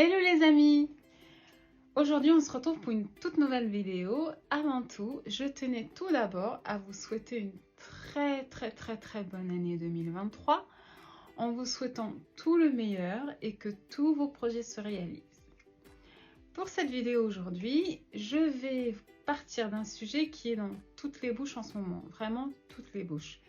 Hello les amis! Aujourd'hui on se retrouve pour une toute nouvelle vidéo. Avant tout, je tenais tout d'abord à vous souhaiter une très bonne année 2023 en vous souhaitant tout le meilleur et que tous vos projets se réalisent. Pour cette vidéo aujourd'hui, je vais partir d'un sujet qui est dans toutes les bouches en ce moment, vraiment toutes les bouches.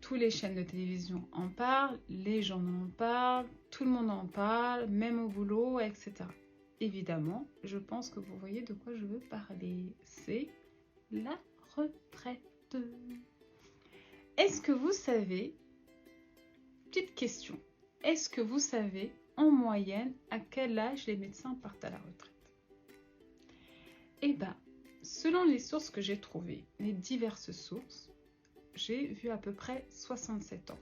Toutes les chaînes de télévision en parlent, les journaux en parlent, tout le monde en parle, même au boulot, etc. Évidemment, je pense que vous voyez de quoi je veux parler. C'est la retraite. Est-ce que vous savez, petite question, est-ce que vous savez en moyenne à quel âge les médecins partent à la retraite? Eh bien, selon les sources que j'ai trouvées, les diverses sources, j'ai vu à peu près 67 ans.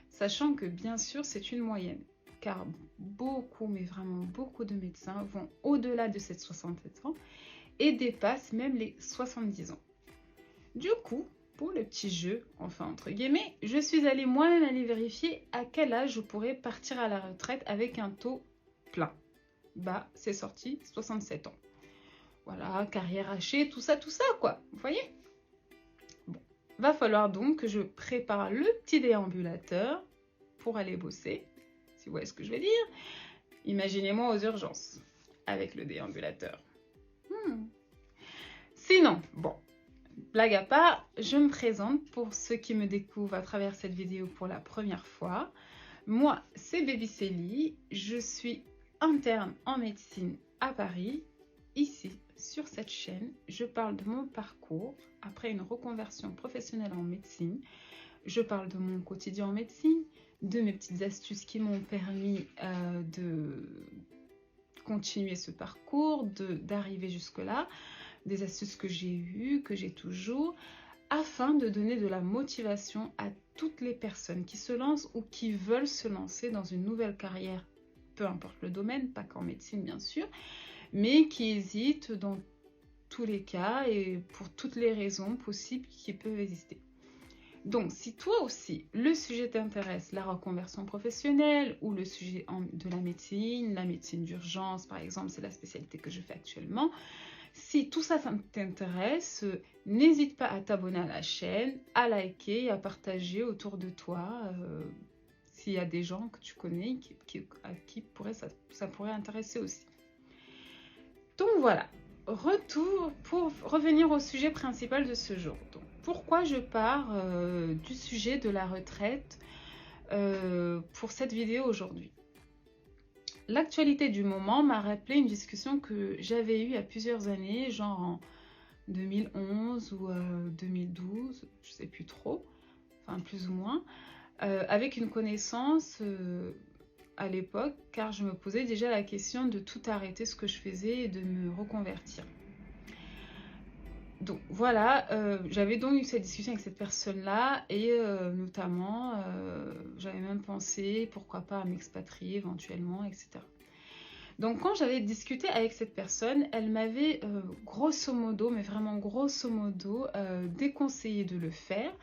Sachant que bien sûr c'est une moyenne, car beaucoup, mais vraiment beaucoup de médecins vont au-delà de ces 67 ans et dépassent même les 70 ans. Du coup, pour le petit jeu, enfin entre guillemets, je suis allée moi-même aller vérifier à quel âge je pourrais partir à la retraite avec un taux plein. Bah, c'est sorti 67 ans. Voilà, carrière hachée, tout ça quoi, vous voyez? Va falloir donc que je prépare le petit déambulateur pour aller bosser, si vous voyez ce que je vais dire. Imaginez-moi aux urgences avec le déambulateur. Sinon, bon, blague à part, je me présente pour ceux qui me découvrent à travers cette vidéo pour la première fois. Moi, c'est Baby Célie, je suis interne en médecine à Paris. Ici, sur cette chaîne, je parle de mon parcours après une reconversion professionnelle en médecine. Je parle de mon quotidien en médecine, de mes petites astuces qui m'ont permis de continuer ce parcours, d'arriver jusque-là, des astuces que j'ai eues, que j'ai toujours, afin de donner de la motivation à toutes les personnes qui se lancent ou qui veulent se lancer dans une nouvelle carrière, peu importe le domaine, pas qu'en médecine bien sûr, mais qui hésitent dans tous les cas et pour toutes les raisons possibles qui peuvent exister. Donc, si toi aussi, le sujet t'intéresse, la reconversion professionnelle ou le sujet de la médecine d'urgence, par exemple, c'est la spécialité que je fais actuellement, si tout ça t'intéresse, n'hésite pas à t'abonner à la chaîne, à liker et à partager autour de toi s'il y a des gens que tu connais à qui ça pourrait intéresser aussi. Donc voilà, retour pour revenir au sujet principal de ce jour. Donc, pourquoi je pars du sujet de la retraite pour cette vidéo aujourd'hui? L'actualité du moment m'a rappelé une discussion que j'avais eue il y a plusieurs années, genre en 2011 ou 2012, je ne sais plus trop, enfin plus ou moins, avec une connaissance à l'époque, car je me posais déjà la question de tout arrêter ce que je faisais et de me reconvertir. Donc voilà, j'avais donc eu cette discussion avec cette personne-là et notamment, j'avais même pensé, pourquoi pas, à m'expatrier éventuellement, etc. Donc quand j'avais discuté avec cette personne, elle m'avait grosso modo, mais vraiment grosso modo, déconseillé de le faire.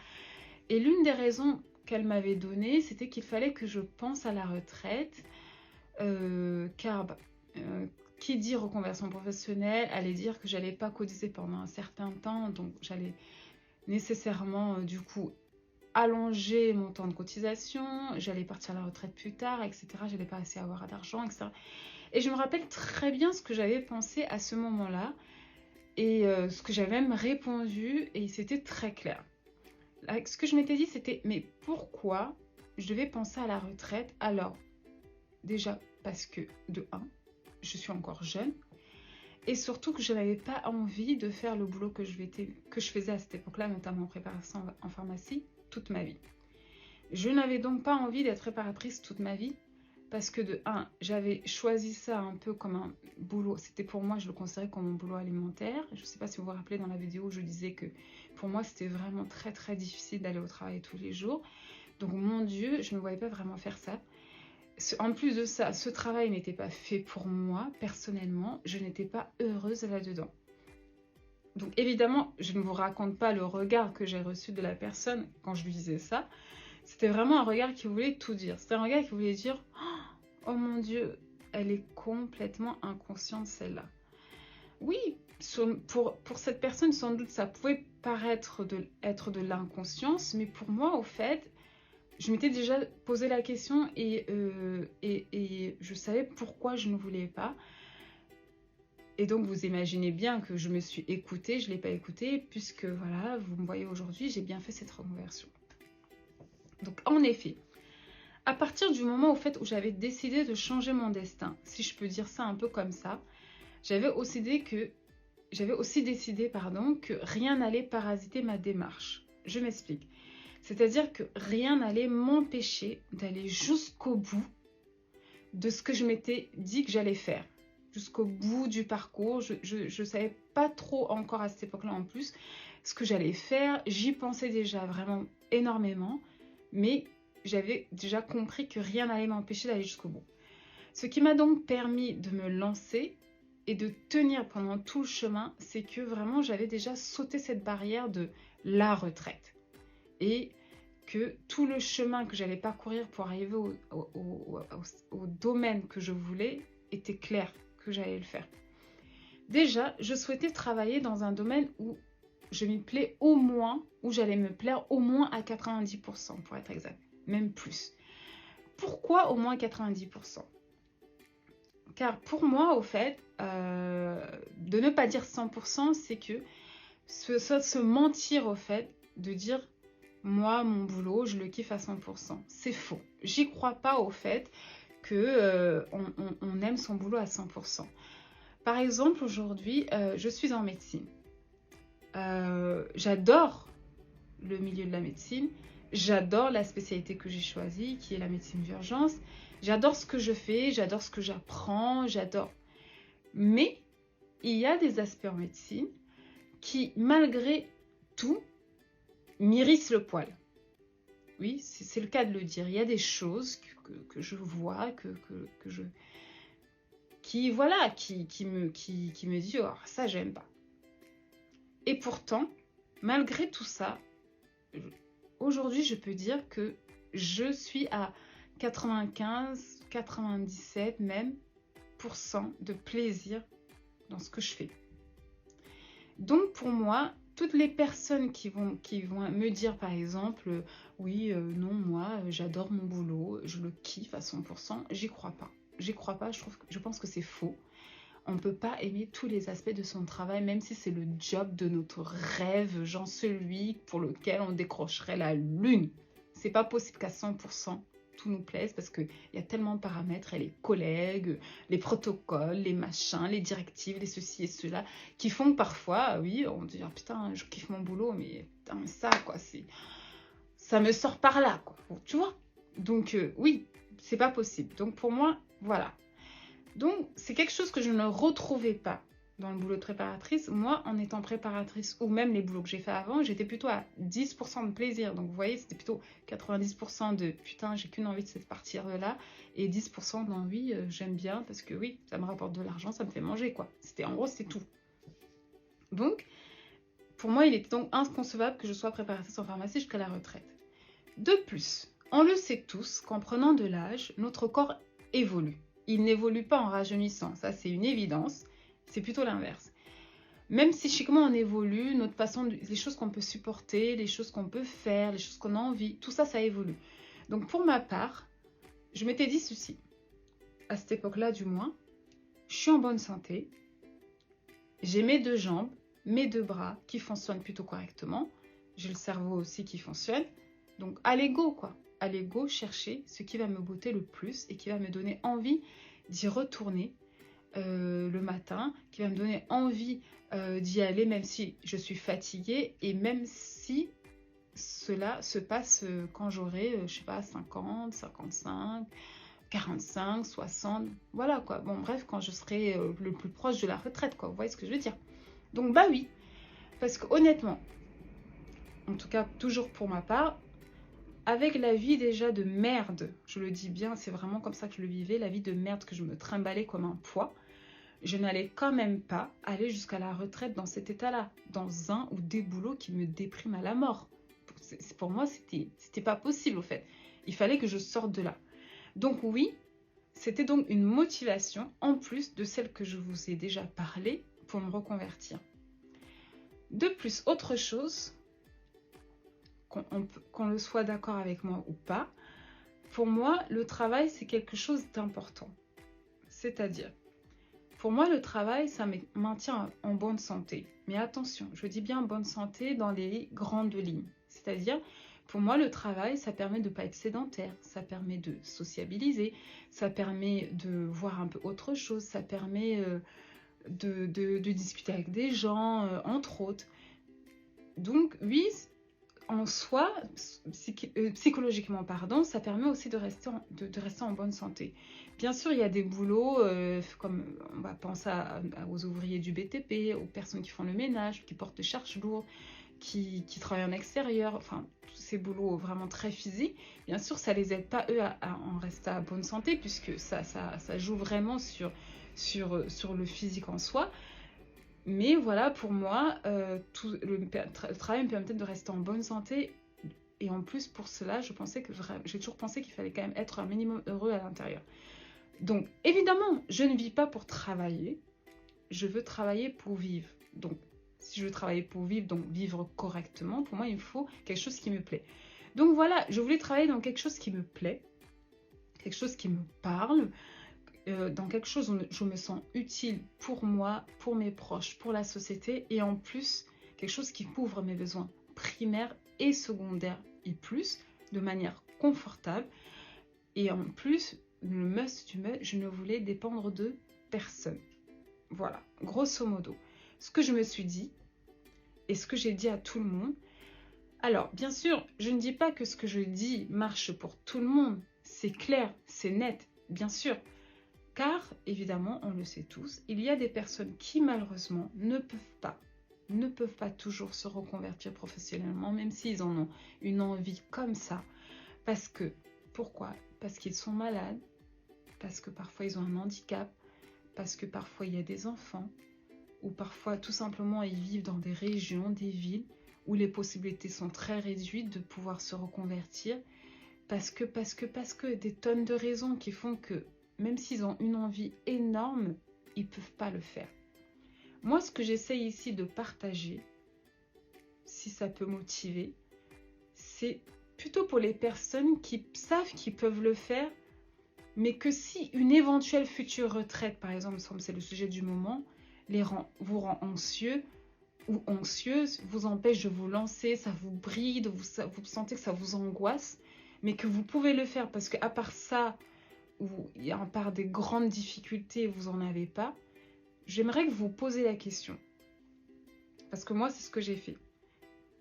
Et l'une des raisons qu'elle m'avait donné, c'était qu'il fallait que je pense à la retraite, car qui dit reconversion professionnelle allait dire que j'allais pas cotiser pendant un certain temps, donc j'allais nécessairement du coup allonger mon temps de cotisation, j'allais partir à la retraite plus tard, etc. J'allais pas assez avoir d'argent, etc. Et je me rappelle très bien ce que j'avais pensé à ce moment-là et ce que j'avais même répondu, et c'était très clair. Ce que je m'étais dit, c'était, mais pourquoi je devais penser à la retraite? Alors, déjà parce que, de 1, je suis encore jeune, et surtout que je n'avais pas envie de faire le boulot que je faisais à cette époque-là, notamment en préparation en pharmacie, toute ma vie. Je n'avais donc pas envie d'être préparatrice toute ma vie, parce que de 1, j'avais choisi ça un peu comme un boulot. C'était pour moi, je le considérais comme un boulot alimentaire. Je ne sais pas si vous vous rappelez dans la vidéo où je disais que pour moi, c'était vraiment très difficile d'aller au travail tous les jours. Donc mon Dieu, je ne me voyais pas vraiment faire ça. En plus de ça, ce travail n'était pas fait pour moi, personnellement. Je n'étais pas heureuse là-dedans. Donc évidemment, je ne vous raconte pas le regard que j'ai reçu de la personne quand je lui disais ça. C'était vraiment un regard qui voulait tout dire. C'était un regard qui voulait dire « Oh mon Dieu, elle est complètement inconsciente, celle-là. Oui, pour cette personne, sans doute, ça pouvait paraître être de l'inconscience, mais pour moi, au fait, je m'étais déjà posé la question et je savais pourquoi je ne voulais pas. Et donc, vous imaginez bien que je me suis écoutée, je ne l'ai pas écoutée, puisque, voilà, vous me voyez aujourd'hui, j'ai bien fait cette reconversion. Donc, en effet, à partir du moment, au fait, où j'avais décidé de changer mon destin, si je peux dire ça un peu comme ça, j'avais aussi décidé que rien n'allait parasiter ma démarche. Je m'explique. C'est-à-dire que rien n'allait m'empêcher d'aller jusqu'au bout de ce que je m'étais dit que j'allais faire. Jusqu'au bout du parcours. Je ne savais pas trop encore à cette époque-là en plus ce que j'allais faire. J'y pensais déjà vraiment énormément. Mais j'avais déjà compris que rien n'allait m'empêcher d'aller jusqu'au bout. Ce qui m'a donc permis de me lancer et de tenir pendant tout le chemin, c'est que vraiment j'avais déjà sauté cette barrière de la retraite. Et que tout le chemin que j'allais parcourir pour arriver au domaine que je voulais était clair, que j'allais le faire. Déjà, je souhaitais travailler dans un domaine où je m'y plais au moins, où j'allais me plaire au moins à 90% pour être exact, même plus. Pourquoi au moins 90%? Car pour moi, au fait, de ne pas dire 100%, c'est que se mentir, au fait, de dire moi, mon boulot, je le kiffe à 100%. C'est faux. J'y crois pas au fait que on aime son boulot à 100%. Par exemple, aujourd'hui, je suis en médecine. J'adore le milieu de la médecine. J'adore la spécialité que j'ai choisie, qui est la médecine d'urgence. J'adore ce que je fais, j'adore ce que j'apprends, j'adore. Mais il y a des aspects en médecine qui, malgré tout, m'irrissent le poil. Oui, c'est le cas de le dire. Il y a des choses que je vois, qui me dit oh, ça j'aime pas. Et pourtant, malgré tout ça, aujourd'hui je peux dire que je suis à 95, 97 même % de plaisir dans ce que je fais. Donc pour moi, toutes les personnes qui vont me dire par exemple oui, non, moi j'adore mon boulot, je le kiffe à 100%, j'y crois pas. J'y crois pas, je pense que c'est faux. On ne peut pas aimer tous les aspects de son travail, même si c'est le job de notre rêve, genre celui pour lequel on décrocherait la lune. C'est pas possible qu'à 100% tout nous plaise parce qu'il y a tellement de paramètres, et les collègues, les protocoles, les machins, les directives, les ceci et cela, qui font que parfois, oui, on dit ah, putain, je kiffe mon boulot, mais putain, ça quoi, ça me sort par là, quoi, tu vois. Donc oui, c'est pas possible. Donc pour moi, voilà. Donc, c'est quelque chose que je ne retrouvais pas dans le boulot de préparatrice. Moi, en étant préparatrice, ou même les boulots que j'ai fait avant, j'étais plutôt à 10% de plaisir. Donc, vous voyez, c'était plutôt 90% de « putain, j'ai qu'une envie de cette partie-là » et 10% d'envie, j'aime bien parce que oui, ça me rapporte de l'argent, ça me fait manger, quoi. En gros, c'était tout. Donc, pour moi, il était donc inconcevable que je sois préparatrice en pharmacie jusqu'à la retraite. De plus, on le sait tous qu'en prenant de l'âge, notre corps évolue. Il n'évolue pas en rajeunissant, ça c'est une évidence, c'est plutôt l'inverse. Même si psychiquement on évolue, notre façon, les choses qu'on peut supporter, les choses qu'on peut faire, les choses qu'on a envie, tout ça, ça évolue. Donc pour ma part, je m'étais dit ceci, à cette époque-là du moins, je suis en bonne santé, j'ai mes 2 jambes, mes 2 bras qui fonctionnent plutôt correctement, j'ai le cerveau aussi qui fonctionne, donc allez go quoi. Allez go chercher ce qui va me botter le plus et qui va me donner envie d'y retourner le matin, qui va me donner envie d'y aller même si je suis fatiguée et même si cela se passe quand j'aurai, je sais pas, 50, 55, 45, 60, voilà quoi. Bon bref, quand je serai le plus proche de la retraite quoi, vous voyez ce que je veux dire. Donc bah oui, parce que honnêtement, en tout cas toujours pour ma part, avec la vie déjà de merde, je le dis bien, c'est vraiment comme ça que je le vivais, la vie de merde que je me trimballais comme un poids, je n'allais quand même pas aller jusqu'à la retraite dans cet état-là, dans un ou des boulots qui me dépriment à la mort. Pour moi, c'était pas possible au fait. Il fallait que je sorte de là. Donc oui, c'était donc une motivation en plus de celle que je vous ai déjà parlé pour me reconvertir. De plus, autre chose, qu'on le soit d'accord avec moi ou pas, pour moi, le travail, c'est quelque chose d'important. C'est-à-dire, pour moi, le travail, ça me maintient en bonne santé. Mais attention, je dis bien bonne santé dans les grandes lignes. C'est-à-dire, pour moi, le travail, ça permet de ne pas être sédentaire, ça permet de sociabiliser, ça permet de voir un peu autre chose, ça permet de discuter avec des gens, entre autres. Donc, oui, en soi, psychologiquement, pardon, ça permet aussi de rester en bonne santé. Bien sûr, il y a des boulots, comme on va penser aux ouvriers du BTP, aux personnes qui font le ménage, qui portent des charges lourdes, qui travaillent en extérieur, enfin, tous ces boulots vraiment très physiques. Bien sûr, ça ne les aide pas, eux, à en rester à bonne santé, puisque ça joue vraiment sur le physique en soi. Mais voilà, pour moi, le travail me permettait de rester en bonne santé. Et en plus, pour cela, j'ai toujours pensé qu'il fallait quand même être un minimum heureux à l'intérieur. Donc, évidemment, je ne vis pas pour travailler. Je veux travailler pour vivre. Donc, si je veux travailler pour vivre, donc vivre correctement, pour moi, il me faut quelque chose qui me plaît. Donc voilà, je voulais travailler dans quelque chose qui me plaît, quelque chose qui me parle, dans quelque chose où je me sens utile pour moi, pour mes proches, pour la société, et en plus, quelque chose qui couvre mes besoins primaires et secondaires, et plus, de manière confortable. Et en plus, le must du must, je ne voulais dépendre de personne. Voilà, grosso modo. Ce que je me suis dit, et ce que j'ai dit à tout le monde. Alors, bien sûr, je ne dis pas que ce que je dis marche pour tout le monde. C'est clair, c'est net, bien sûr. Car, évidemment, on le sait tous, il y a des personnes qui, malheureusement, ne peuvent pas toujours se reconvertir professionnellement, même s'ils en ont une envie comme ça. Parce que, pourquoi? Parce qu'ils sont malades, parce que parfois ils ont un handicap, parce que parfois il y a des enfants, ou parfois tout simplement ils vivent dans des régions, des villes, où les possibilités sont très réduites de pouvoir se reconvertir, parce que des tonnes de raisons qui font que, même s'ils ont une envie énorme, ils ne peuvent pas le faire. Moi, ce que j'essaie ici de partager, si ça peut motiver, c'est plutôt pour les personnes qui savent qu'ils peuvent le faire, mais que si une éventuelle future retraite, par exemple, c'est le sujet du moment, vous rend anxieux ou anxieuse, vous empêche de vous lancer, ça vous bride, vous sentez que ça vous angoisse, mais que vous pouvez le faire parce qu'à part ça, à part des grandes difficultés, vous n'en avez pas, j'aimerais que vous posiez la question. Parce que moi, c'est ce que j'ai fait.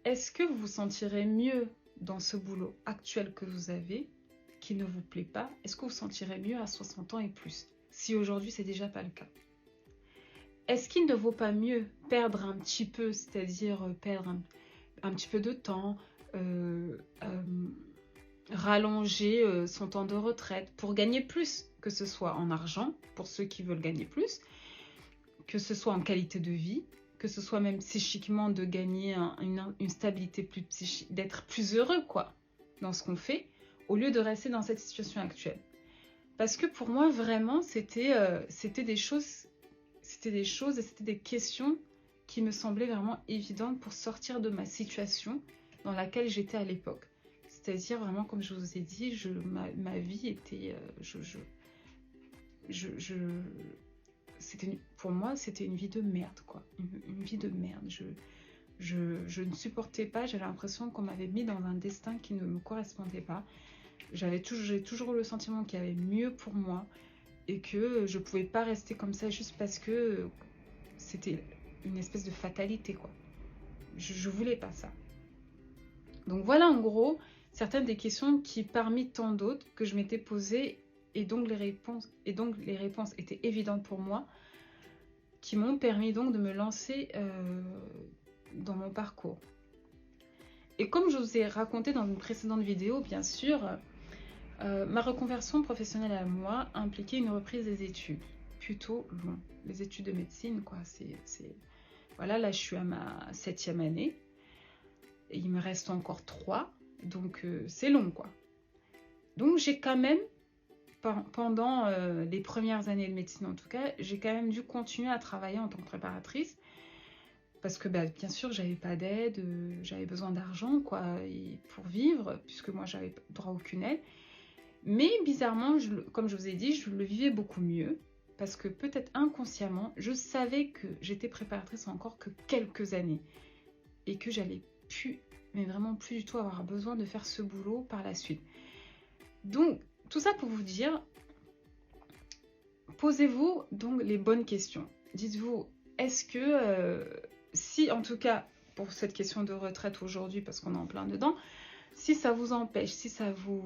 Est-ce que vous vous sentirez mieux dans ce boulot actuel que vous avez, qui ne vous plaît pas? Est-ce que vous vous sentirez mieux à 60 ans et plus? Si aujourd'hui, c'est déjà pas le cas. Est-ce qu'il ne vaut pas mieux perdre un petit peu, c'est-à-dire perdre un petit peu de temps, rallonger son temps de retraite pour gagner plus, que ce soit en argent, pour ceux qui veulent gagner plus, que ce soit en qualité de vie, que ce soit même psychiquement de gagner une stabilité plus psychique, d'être plus heureux quoi, dans ce qu'on fait, au lieu de rester dans cette situation actuelle. Parce que pour moi, vraiment, c'était des choses et c'était des questions qui me semblaient vraiment évidentes pour sortir de ma situation dans laquelle j'étais à l'époque. C'est-à-dire vraiment, comme je vous ai dit, ma vie était... pour moi, c'était une vie de merde, quoi. Une vie de merde. Je ne supportais pas, j'avais l'impression qu'on m'avait mis dans un destin qui ne me correspondait pas. J'ai toujours eu le sentiment qu'il y avait mieux pour moi et que je ne pouvais pas rester comme ça juste parce que c'était une espèce de fatalité, quoi. Je ne voulais pas ça. Donc voilà, en gros, certaines des questions qui, parmi tant d'autres, que je m'étais posées, et donc les réponses étaient évidentes pour moi, qui m'ont permis donc de me lancer dans mon parcours. Et comme je vous ai raconté dans une précédente vidéo, bien sûr, ma reconversion professionnelle à moi impliquait une reprise des études, plutôt long. Les études de médecine, quoi. Voilà, là je suis à ma 7e année, et il me reste encore 3, donc c'est long, quoi. Donc j'ai quand même pendant les premières années de médecine en tout cas, j'ai quand même dû continuer à travailler en tant que préparatrice. Parce que bah, bien sûr, j'avais pas d'aide, j'avais besoin d'argent quoi, pour vivre, puisque moi, j'avais droit à aucune aide. Mais bizarrement, comme je vous ai dit, je le vivais beaucoup mieux. Parce que peut-être inconsciemment, je savais que j'étais préparatrice encore que quelques années. Et que j'allais plus, mais vraiment plus du tout avoir besoin de faire ce boulot par la suite. Donc, tout ça pour vous dire, posez-vous donc les bonnes questions. Dites-vous, est-ce que, si en tout cas, pour cette question de retraite aujourd'hui, parce qu'on est en plein dedans, si ça vous empêche, si ça vous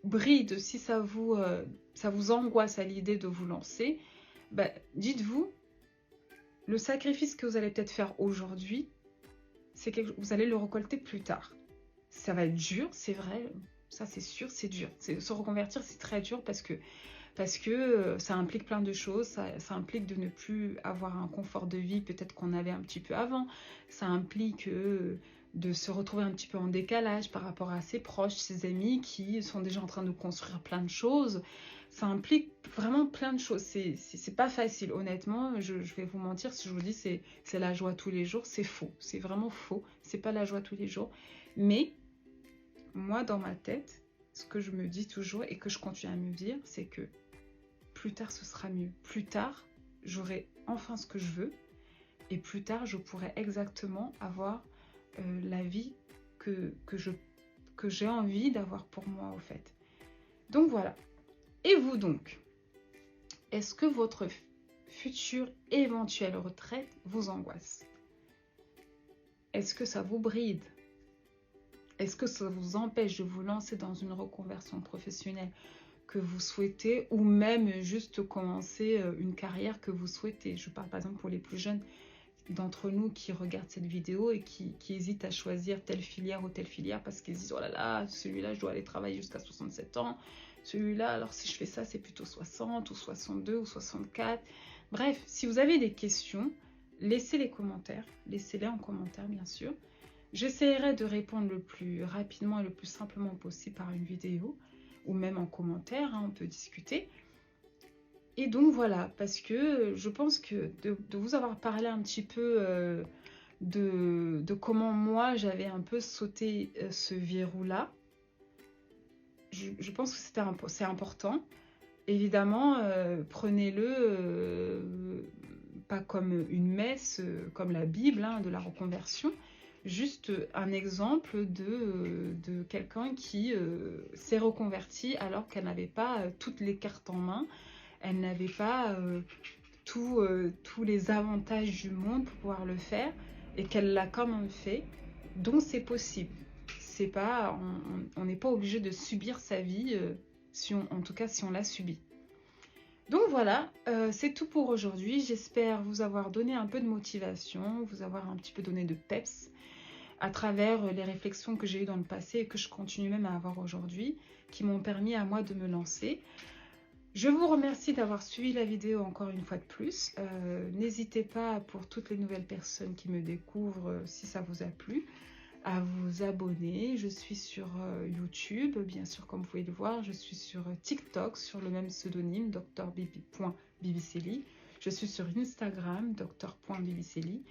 bride, si ça vous angoisse à l'idée de vous lancer, bah, dites-vous, le sacrifice que vous allez peut-être faire aujourd'hui, c'est que vous allez le récolter plus tard. Ça va être dur, c'est vrai, ça c'est sûr, c'est dur. Se reconvertir, c'est très dur parce que ça implique plein de choses, ça implique de ne plus avoir un confort de vie peut-être qu'on avait un petit peu avant, ça implique de se retrouver un petit peu en décalage par rapport à ses proches, ses amis qui sont déjà en train de construire plein de choses, ça implique vraiment plein de choses, c'est pas facile, honnêtement, je vais vous mentir si je vous dis c'est la joie tous les jours, c'est faux, c'est vraiment faux, c'est pas la joie tous les jours, mais moi dans ma tête, ce que je me dis toujours et que je continue à me dire, c'est que plus tard ce sera mieux. Plus tard, j'aurai enfin ce que je veux et plus tard, je pourrai exactement avoir la vie que j'ai envie d'avoir pour moi, au fait. Donc voilà. Et vous donc, est-ce que votre future éventuelle retraite vous angoisse? Est-ce que ça vous bride? Est-ce que ça vous empêche de vous lancer dans une reconversion professionnelle que vous souhaitez ou même juste commencer une carrière que vous souhaitez? Je parle par exemple pour les plus jeunes d'entre nous qui regardent cette vidéo et qui hésitent à choisir telle filière ou telle filière parce qu'ils disent oh là là, celui-là je dois aller travailler jusqu'à 67 ans, celui-là alors si je fais ça c'est plutôt 60 ou 62 ou 64. Bref, si vous avez des questions, laissez les commentaires, laissez-les en commentaire bien sûr. J'essaierai de répondre le plus rapidement et le plus simplement possible par une vidéo ou même en commentaire, hein, on peut discuter. Et donc voilà, parce que je pense que de vous avoir parlé un petit peu de comment moi j'avais un peu sauté ce verrou-là, je pense que c'est important. Évidemment, prenez-le pas comme une messe, comme la Bible, hein, de la reconversion, juste un exemple de quelqu'un qui s'est reconverti alors qu'elle n'avait pas toutes les cartes en main, elle n'avait pas tous les avantages du monde pour pouvoir le faire et qu'elle l'a quand même fait, donc c'est possible. C'est pas, on n'est pas obligé de subir sa vie, en tout cas si on l'a subie. Donc voilà, c'est tout pour aujourd'hui. J'espère vous avoir donné un peu de motivation, vous avoir un petit peu donné de peps à travers les réflexions que j'ai eues dans le passé et que je continue même à avoir aujourd'hui, qui m'ont permis à moi de me lancer. Je vous remercie d'avoir suivi la vidéo encore une fois de plus. N'hésitez pas, pour toutes les nouvelles personnes qui me découvrent, si ça vous a plu, à vous abonner. Je suis sur YouTube, bien sûr, comme vous pouvez le voir. Je suis sur TikTok, sur le même pseudonyme, dr.bibicelli. Je suis sur Instagram, dr.bibicelli.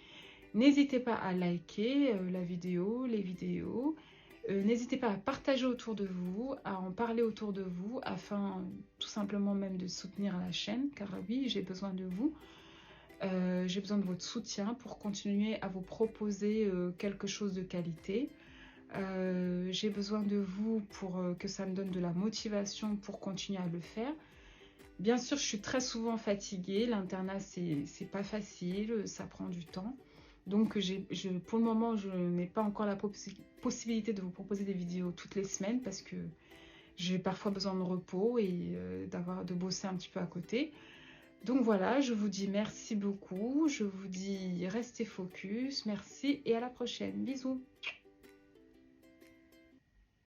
N'hésitez pas à liker la vidéo, les vidéos. N'hésitez pas à partager autour de vous, à en parler autour de vous, afin tout simplement même de soutenir la chaîne, car oui, j'ai besoin de vous. J'ai besoin de votre soutien pour continuer à vous proposer quelque chose de qualité. J'ai besoin de vous pour que ça me donne de la motivation pour continuer à le faire. Bien sûr, je suis très souvent fatiguée. L'internat, c'est pas facile, ça prend du temps. Donc, pour le moment, je n'ai pas encore la possibilité de vous proposer des vidéos toutes les semaines parce que j'ai parfois besoin de repos et de bosser un petit peu à côté. Donc voilà, je vous dis merci beaucoup, je vous dis restez focus, merci et à la prochaine. Bisous!